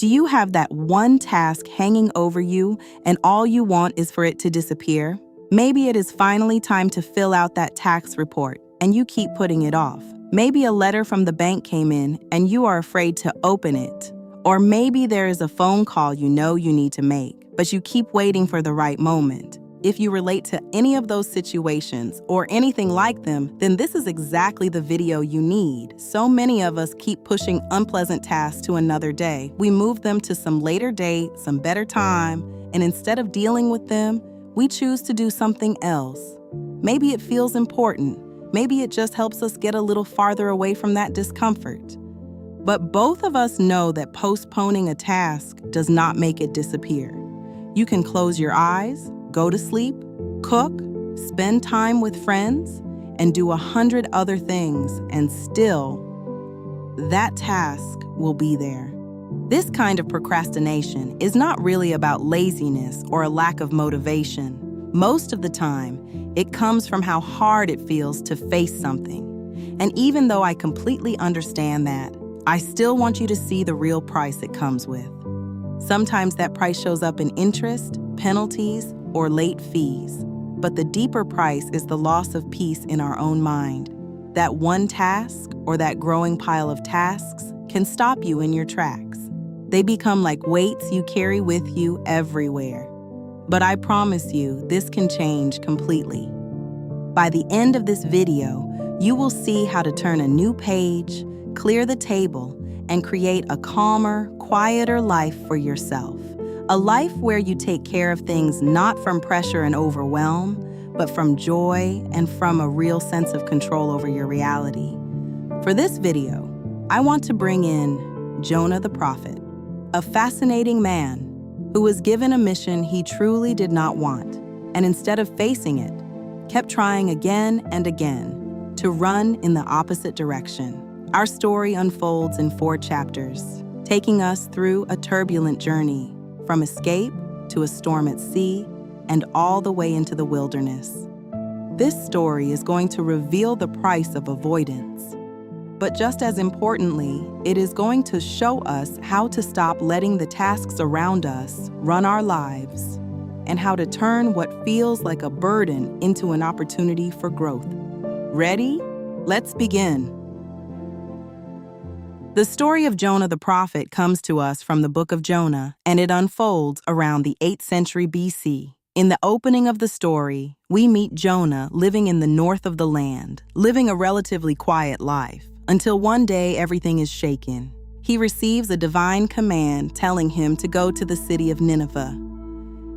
Do you have that one task hanging over you and all you want is for it to disappear? Maybe it is finally time to fill out that tax report and you keep putting it off. Maybe a letter from the bank came in and you are afraid to open it. Or maybe there is a phone call you know you need to make, but you keep waiting for the right moment. If you relate to any of those situations or anything like them, then this is exactly the video you need. So many of us keep pushing unpleasant tasks to another day. We move them to some later date, some better time, and instead of dealing with them, we choose to do something else. Maybe it feels important. Maybe it just helps us get a little farther away from that discomfort. But both of us know that postponing a task does not make it disappear. You can close your eyes, go to sleep, cook, spend time with friends, and do 100 other things, and still, that task will be there. This kind of procrastination is not really about laziness or a lack of motivation. Most of the time, it comes from how hard it feels to face something. And even though I completely understand that, I still want you to see the real price it comes with. Sometimes that price shows up in interest, penalties, or late fees. But the deeper price is the loss of peace in our own mind. That one task or that growing pile of tasks can stop you in your tracks. They become like weights you carry with you everywhere. But I promise you, this can change completely. By the end of this video, you will see how to turn a new page, clear the table, and create a calmer, quieter life for yourself. A life where you take care of things not from pressure and overwhelm, but from joy and from a real sense of control over your reality. For this video, I want to bring in Jonah the prophet, a fascinating man who was given a mission he truly did not want, and instead of facing it, kept trying again and again to run in the opposite direction. Our story unfolds in 4 chapters, taking us through a turbulent journey, from escape to a storm at sea, and all the way into the wilderness. This story is going to reveal the price of avoidance. But just as importantly, it is going to show us how to stop letting the tasks around us run our lives, and how to turn what feels like a burden into an opportunity for growth. Ready? Let's begin. The story of Jonah the prophet comes to us from the book of Jonah, and it unfolds around the 8th century BC. In the opening of the story, we meet Jonah living in the north of the land, living a relatively quiet life, until one day everything is shaken. He receives a divine command telling him to go to the city of Nineveh.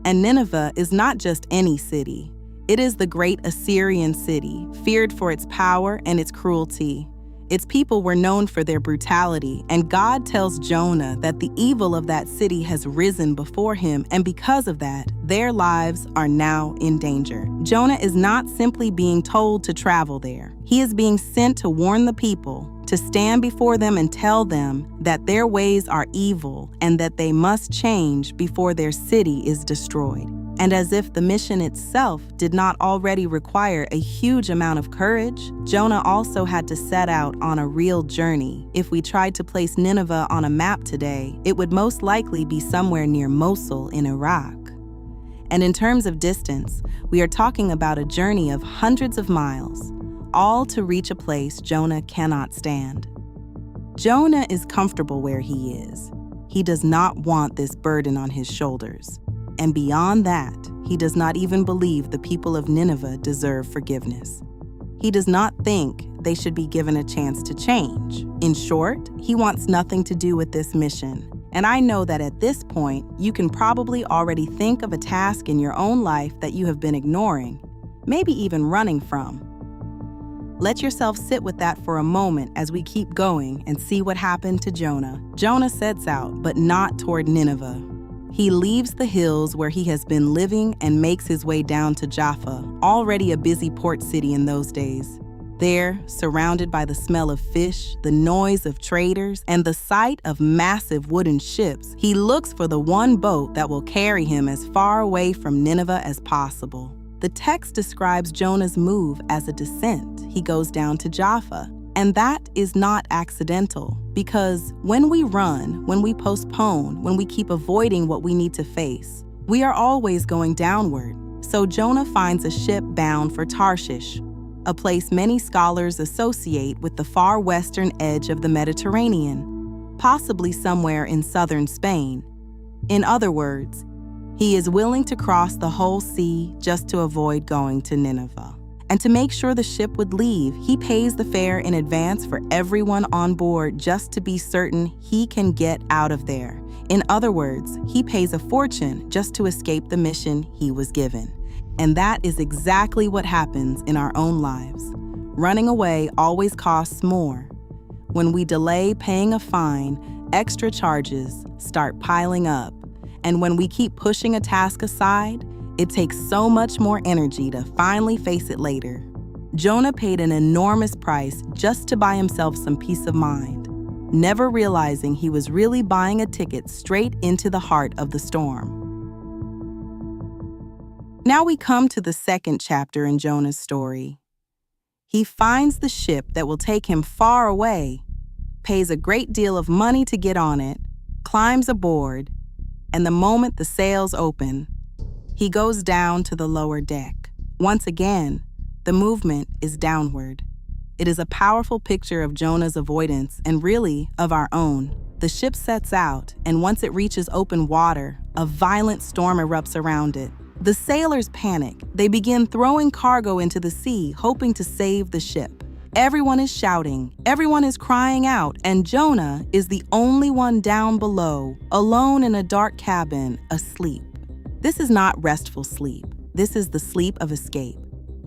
And Nineveh is not just any city. It is the great Assyrian city, feared for its power and its cruelty. Its people were known for their brutality, and God tells Jonah that the evil of that city has risen before him, and because of that, their lives are now in danger. Jonah is not simply being told to travel there. He is being sent to warn the people, to stand before them and tell them that their ways are evil and that they must change before their city is destroyed. And as if the mission itself did not already require a huge amount of courage, Jonah also had to set out on a real journey. If we tried to place Nineveh on a map today, it would most likely be somewhere near Mosul in Iraq. And in terms of distance, we are talking about a journey of hundreds of miles, all to reach a place Jonah cannot stand. Jonah is comfortable where he is. He does not want this burden on his shoulders. And beyond that, he does not even believe the people of Nineveh deserve forgiveness. He does not think they should be given a chance to change. In short, he wants nothing to do with this mission. And I know that at this point, you can probably already think of a task in your own life that you have been ignoring, maybe even running from. Let yourself sit with that for a moment as we keep going and see what happened to Jonah. Jonah sets out, but not toward Nineveh. He leaves the hills where he has been living and makes his way down to Jaffa, already a busy port city in those days. There, surrounded by the smell of fish, the noise of traders, and the sight of massive wooden ships, he looks for the one boat that will carry him as far away from Nineveh as possible. The text describes Jonah's move as a descent. He goes down to Jaffa, And that is not accidental, because when we run, when we postpone, when we keep avoiding what we need to face, we are always going downward. So Jonah finds a ship bound for Tarshish, a place many scholars associate with the far western edge of the Mediterranean, possibly somewhere in southern Spain. In other words, he is willing to cross the whole sea just to avoid going to Nineveh. And to make sure the ship would leave, he pays the fare in advance for everyone on board just to be certain he can get out of there. In other words, he pays a fortune just to escape the mission he was given. And that is exactly what happens in our own lives. Running away always costs more. When we delay paying a fine, extra charges start piling up. And when we keep pushing a task aside, it takes so much more energy to finally face it later. Jonah paid an enormous price just to buy himself some peace of mind, never realizing he was really buying a ticket straight into the heart of the storm. Now we come to the second chapter in Jonah's story. He finds the ship that will take him far away, pays a great deal of money to get on it, climbs aboard, and the moment the sails open, he goes down to the lower deck. Once again, the movement is downward. It is a powerful picture of Jonah's avoidance and really of our own. The ship sets out, and once it reaches open water, a violent storm erupts around it. The sailors panic. They begin throwing cargo into the sea, hoping to save the ship. Everyone is shouting, everyone is crying out, and Jonah is the only one down below, alone in a dark cabin, asleep. This is not restful sleep. This is the sleep of escape.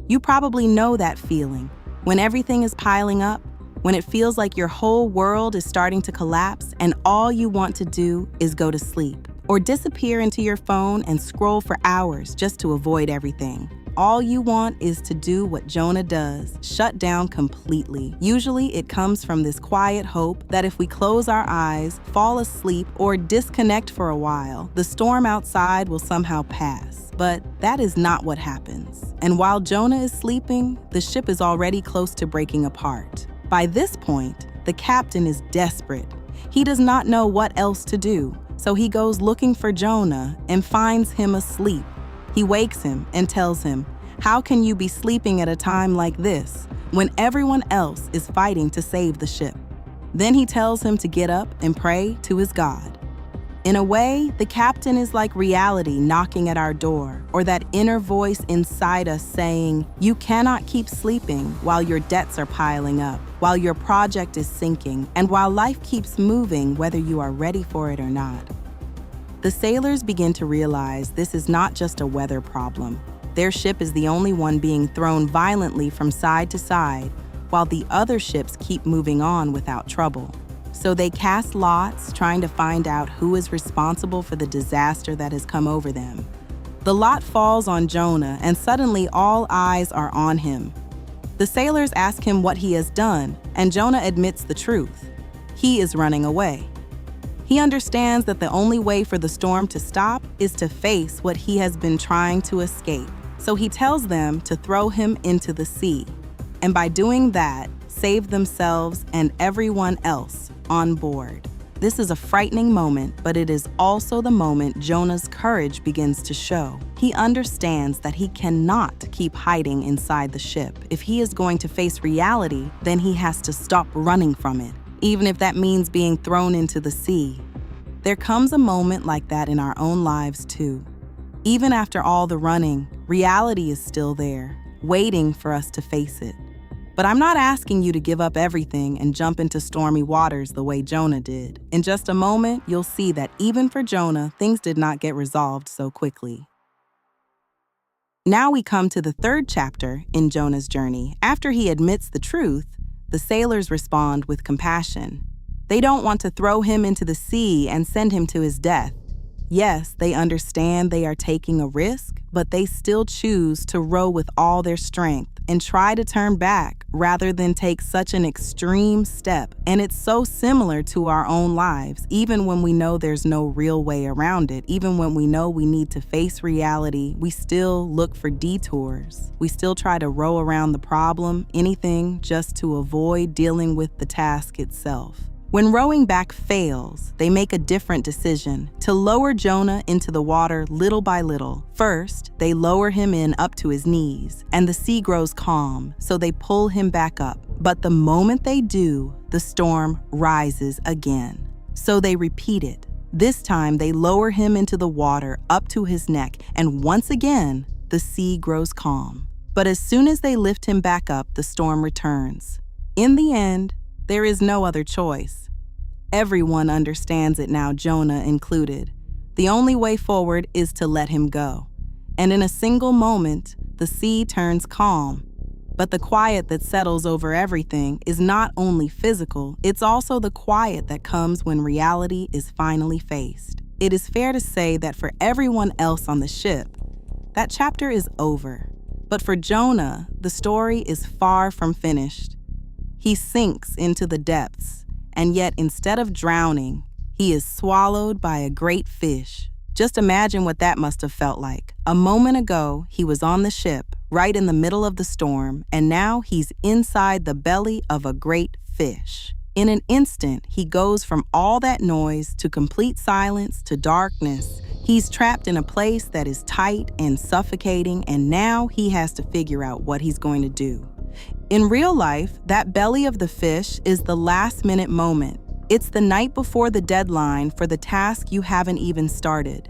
You probably know that feeling, when everything is piling up, when it feels like your whole world is starting to collapse and all you want to do is go to sleep, or disappear into your phone and scroll for hours just to avoid everything. All you want is to do what Jonah does, shut down completely. Usually it comes from this quiet hope that if we close our eyes, fall asleep, or disconnect for a while, the storm outside will somehow pass. But that is not what happens. And while Jonah is sleeping, the ship is already close to breaking apart. By this point, the captain is desperate. He does not know what else to do, so he goes looking for Jonah and finds him asleep. He wakes him and tells him, "How can you be sleeping at a time like this, when everyone else is fighting to save the ship?" Then he tells him to get up and pray to his God. In a way, the captain is like reality knocking at our door, or that inner voice inside us saying, "You cannot keep sleeping while your debts are piling up, while your project is sinking, and while life keeps moving whether you are ready for it or not." The sailors begin to realize this is not just a weather problem. Their ship is the only one being thrown violently from side to side, while the other ships keep moving on without trouble. So they cast lots, trying to find out who is responsible for the disaster that has come over them. The lot falls on Jonah, and suddenly all eyes are on him. The sailors ask him what he has done, and Jonah admits the truth. He is running away. He understands that the only way for the storm to stop is to face what he has been trying to escape. So he tells them to throw him into the sea, and by doing that, save themselves and everyone else on board. This is a frightening moment, but it is also the moment Jonah's courage begins to show. He understands that he cannot keep hiding inside the ship. If he is going to face reality, then he has to stop running from it, even if that means being thrown into the sea. There comes a moment like that in our own lives too. Even after all the running, reality is still there, waiting for us to face it. But I'm not asking you to give up everything and jump into stormy waters the way Jonah did. In just a moment, you'll see that even for Jonah, things did not get resolved so quickly. Now we come to the third chapter in Jonah's journey. After he admits the truth, the sailors respond with compassion. They don't want to throw him into the sea and send him to his death. Yes, they understand they are taking a risk, but they still choose to row with all their strength, and try to turn back rather than take such an extreme step. And it's so similar to our own lives, even when we know there's no real way around it, even when we know we need to face reality, we still look for detours. We still try to row around the problem, anything just to avoid dealing with the task itself. When rowing back fails, they make a different decision to lower Jonah into the water little by little. First, they lower him in up to his knees, and the sea grows calm, so they pull him back up. But the moment they do, the storm rises again. So they repeat it. This time, they lower him into the water up to his neck, and once again, the sea grows calm. But as soon as they lift him back up, the storm returns. In the end, there is no other choice. Everyone understands it now, Jonah included. The only way forward is to let him go. And in a single moment, the sea turns calm. But the quiet that settles over everything is not only physical, it's also the quiet that comes when reality is finally faced. It is fair to say that for everyone else on the ship, that chapter is over. But for Jonah, the story is far from finished. He sinks into the depths, and yet instead of drowning, he is swallowed by a great fish. Just imagine what that must have felt like. A moment ago, he was on the ship, right in the middle of the storm, and now he's inside the belly of a great fish. In an instant, he goes from all that noise to complete silence to darkness. He's trapped in a place that is tight and suffocating, and now he has to figure out what he's going to do. In real life, that belly of the fish is the last-minute moment. It's the night before the deadline for the task you haven't even started.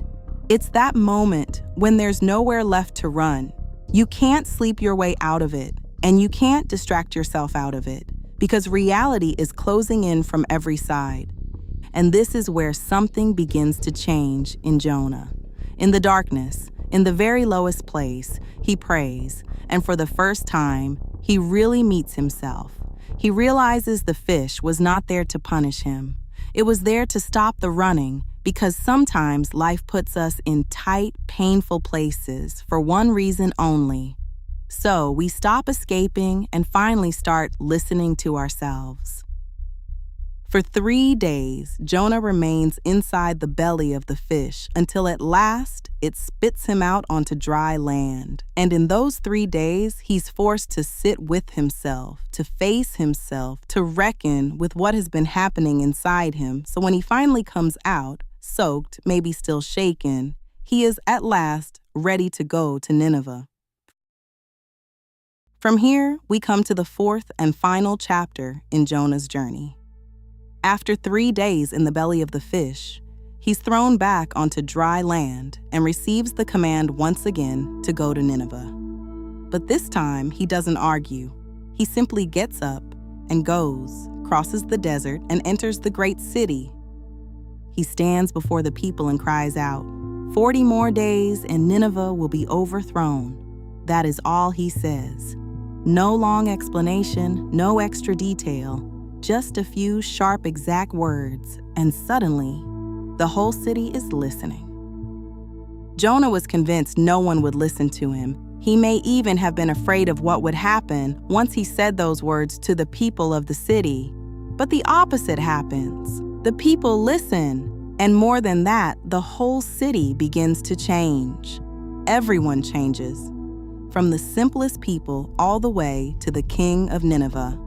It's that moment when there's nowhere left to run. You can't sleep your way out of it, and you can't distract yourself out of it, because reality is closing in from every side. And this is where something begins to change in Jonah. In the darkness, in the very lowest place, he prays, and for the first time, he really meets himself. He realizes the fish was not there to punish him. It was there to stop the running, because sometimes life puts us in tight, painful places for one reason only. So we stop escaping and finally start listening to ourselves. For 3 days, Jonah remains inside the belly of the fish until at last it spits him out onto dry land. And in those 3 days, he's forced to sit with himself, to face himself, to reckon with what has been happening inside him. So when he finally comes out, soaked, maybe still shaken, he is at last ready to go to Nineveh. From here, we come to the 4th and final chapter in Jonah's journey. After 3 days in the belly of the fish, he's thrown back onto dry land and receives the command once again to go to Nineveh. But this time, he doesn't argue. He simply gets up and goes, crosses the desert, and enters the great city. He stands before the people and cries out, 40 more days and Nineveh will be overthrown. That is all he says. No long explanation, no extra detail. Just a few sharp, exact words, and suddenly, the whole city is listening. Jonah was convinced no one would listen to him. He may even have been afraid of what would happen once he said those words to the people of the city. But the opposite happens. The people listen, and more than that, the whole city begins to change. Everyone changes, from the simplest people all the way to the king of Nineveh.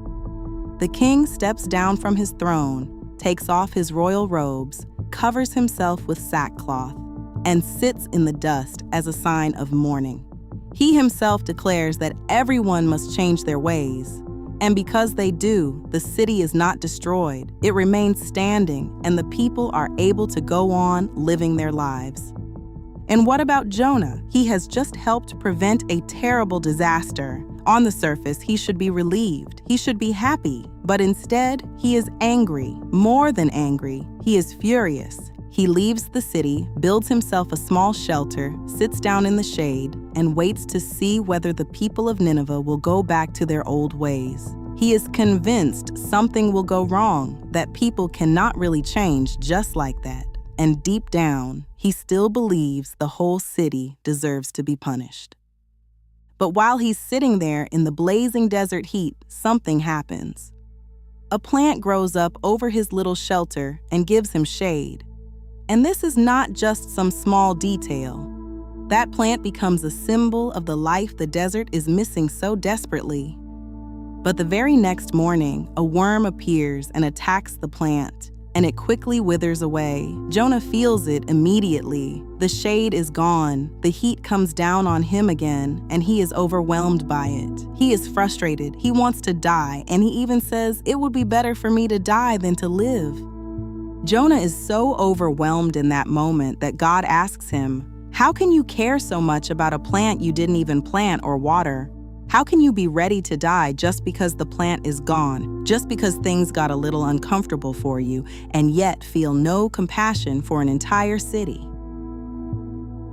The king steps down from his throne, takes off his royal robes, covers himself with sackcloth, and sits in the dust as a sign of mourning. He himself declares that everyone must change their ways. And because they do, the city is not destroyed. It remains standing, and the people are able to go on living their lives. And what about Jonah? He has just helped prevent a terrible disaster. On the surface, he should be relieved. He should be happy. But instead, he is angry. More than angry, he is furious. He leaves the city, builds himself a small shelter, sits down in the shade, and waits to see whether the people of Nineveh will go back to their old ways. He is convinced something will go wrong, that people cannot really change just like that. And deep down, he still believes the whole city deserves to be punished. But while he's sitting there in the blazing desert heat, something happens. A plant grows up over his little shelter and gives him shade. And this is not just some small detail. That plant becomes a symbol of the life the desert is missing so desperately. But the very next morning, a worm appears and attacks the plant, and it quickly withers away. Jonah feels it immediately. The shade is gone, the heat comes down on him again, and he is overwhelmed by it. He is frustrated, he wants to die, and he even says, "It would be better for me to die than to live." Jonah is so overwhelmed in that moment that God asks him, "How can you care so much about a plant you didn't even plant or water? How can you be ready to die just because the plant is gone, just because things got a little uncomfortable for you, and yet feel no compassion for an entire city?"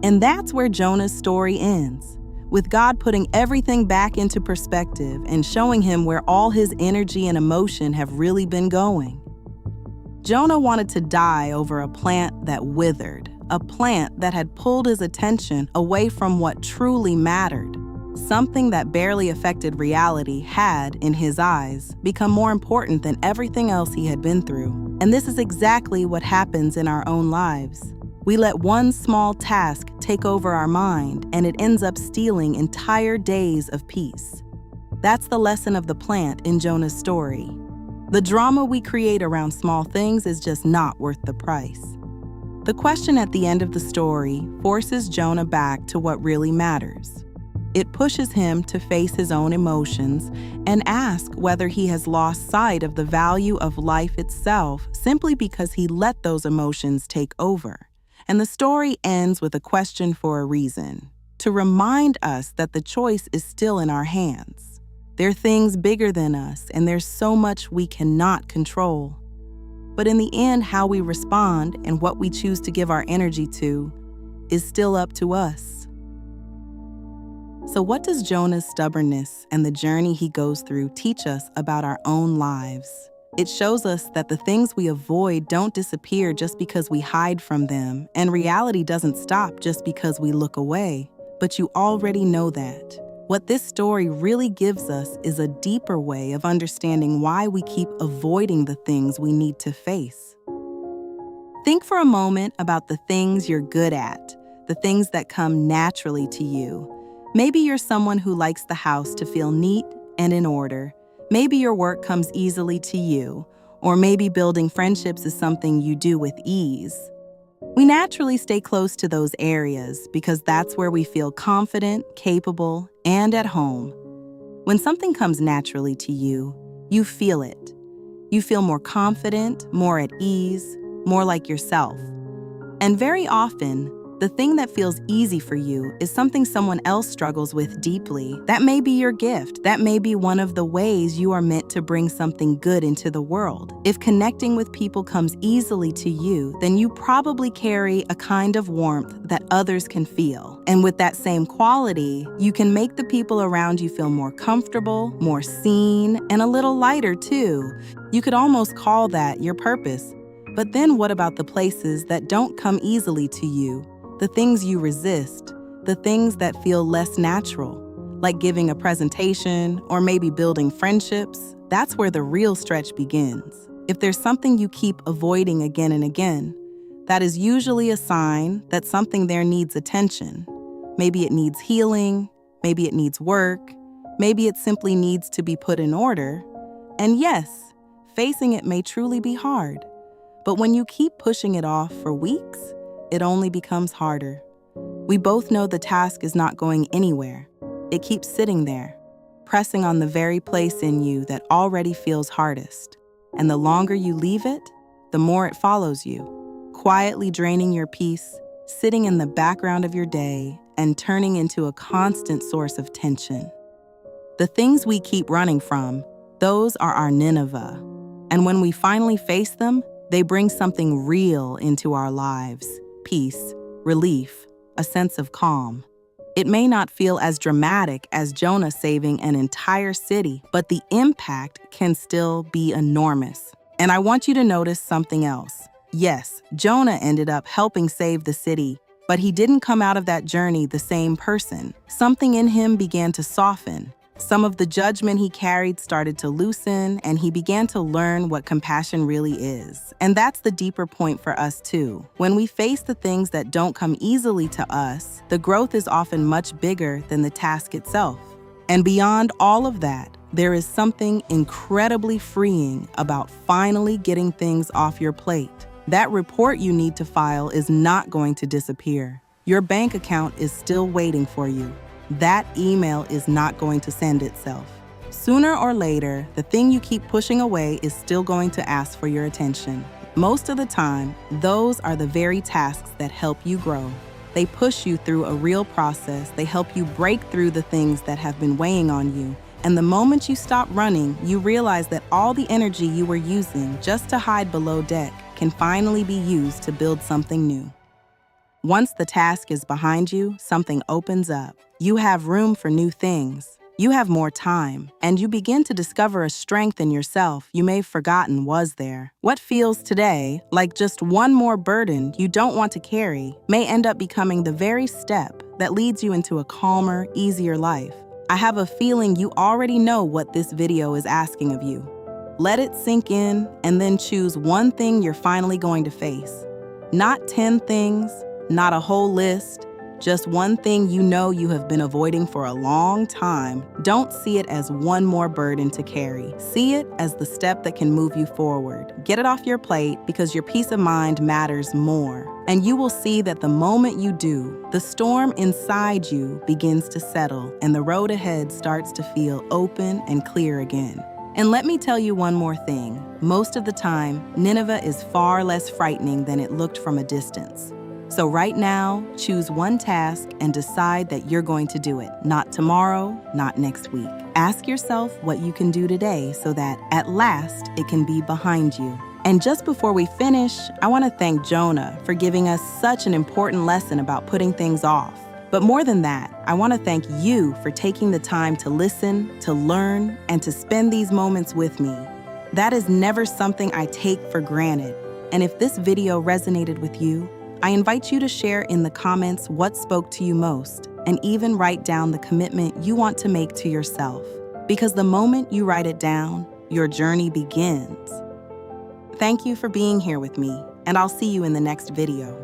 And that's where Jonah's story ends, with God putting everything back into perspective and showing him where all his energy and emotion have really been going. Jonah wanted to die over a plant that withered, a plant that had pulled his attention away from what truly mattered. Something that barely affected reality had, in his eyes, become more important than everything else he had been through. And this is exactly what happens in our own lives. We let one small task take over our mind, and it ends up stealing entire days of peace. That's the lesson of the plant in Jonah's story. The drama we create around small things is just not worth the price. The question at the end of the story forces Jonah back to what really matters. It pushes him to face his own emotions and ask whether he has lost sight of the value of life itself simply because he let those emotions take over. And the story ends with a question for a reason, to remind us that the choice is still in our hands. There are things bigger than us, and there's so much we cannot control. But in the end, how we respond and what we choose to give our energy to is still up to us. So what does Jonah's stubbornness and the journey he goes through teach us about our own lives? It shows us that the things we avoid don't disappear just because we hide from them, and reality doesn't stop just because we look away. But you already know that. What this story really gives us is a deeper way of understanding why we keep avoiding the things we need to face. Think for a moment about the things you're good at, the things that come naturally to you. Maybe you're someone who likes the house to feel neat and in order. Maybe your work comes easily to you, or maybe building friendships is something you do with ease. We naturally stay close to those areas because that's where we feel confident, capable, and at home. When something comes naturally to you, you feel it. You feel more confident, more at ease, more like yourself. And very often, the thing that feels easy for you is something someone else struggles with deeply. That may be your gift. That may be one of the ways you are meant to bring something good into the world. If connecting with people comes easily to you, then you probably carry a kind of warmth that others can feel. And with that same quality, you can make the people around you feel more comfortable, more seen, and a little lighter too. You could almost call that your purpose. But then what about the places that don't come easily to you? The things you resist, the things that feel less natural, like giving a presentation or maybe building friendships, that's where the real stretch begins. If there's something you keep avoiding again and again, that is usually a sign that something there needs attention. Maybe it needs healing, maybe it needs work, maybe it simply needs to be put in order. And yes, facing it may truly be hard, but when you keep pushing it off for weeks, it only becomes harder. We both know the task is not going anywhere. It keeps sitting there, pressing on the very place in you that already feels hardest. And the longer you leave it, the more it follows you, quietly draining your peace, sitting in the background of your day, and turning into a constant source of tension. The things we keep running from, those are our Nineveh. And when we finally face them, they bring something real into our lives. Peace, relief, a sense of calm. It may not feel as dramatic as Jonah saving an entire city, but the impact can still be enormous. And I want you to notice something else. Yes, Jonah ended up helping save the city, But he didn't come out of that journey the same person. Something in him began to soften. Some of the judgment he carried started to loosen, and he began to learn what compassion really is. And that's the deeper point for us too. When we face the things that don't come easily to us, the growth is often much bigger than the task itself. And beyond all of that, there is something incredibly freeing about finally getting things off your plate. That report you need to file is not going to disappear. Your bank account is still waiting for you. That email is not going to send itself. Sooner or later, the thing you keep pushing away is still going to ask for your attention. Most of the time, those are the very tasks that help you grow. They push you through a real process. They help you break through the things that have been weighing on you. And the moment you stop running, you realize that all the energy you were using just to hide below deck can finally be used to build something new. Once the task is behind you, something opens up. You have room for new things. You have more time, and you begin to discover a strength in yourself you may have forgotten was there. What feels today like just one more burden you don't want to carry may end up becoming the very step that leads you into a calmer, easier life. I have a feeling you already know what this video is asking of you. Let it sink in, and then choose one thing you're finally going to face. Not 10 things, not a whole list, just one thing you know you have been avoiding for a long time. Don't see it as one more burden to carry. See it as the step that can move you forward. Get it off your plate because your peace of mind matters more. And you will see that the moment you do, the storm inside you begins to settle and the road ahead starts to feel open and clear again. And let me tell you one more thing. Most of the time, Nineveh is far less frightening than it looked from a distance. So right now, choose one task and decide that you're going to do it. Not tomorrow, not next week. Ask yourself what you can do today so that at last it can be behind you. And just before we finish, I want to thank Jonah for giving us such an important lesson about putting things off. But more than that, I want to thank you for taking the time to listen, to learn, and to spend these moments with me. That is never something I take for granted. And if this video resonated with you, I invite you to share in the comments what spoke to you most, and even write down the commitment you want to make to yourself. Because the moment you write it down, your journey begins. Thank you for being here with me, and I'll see you in the next video.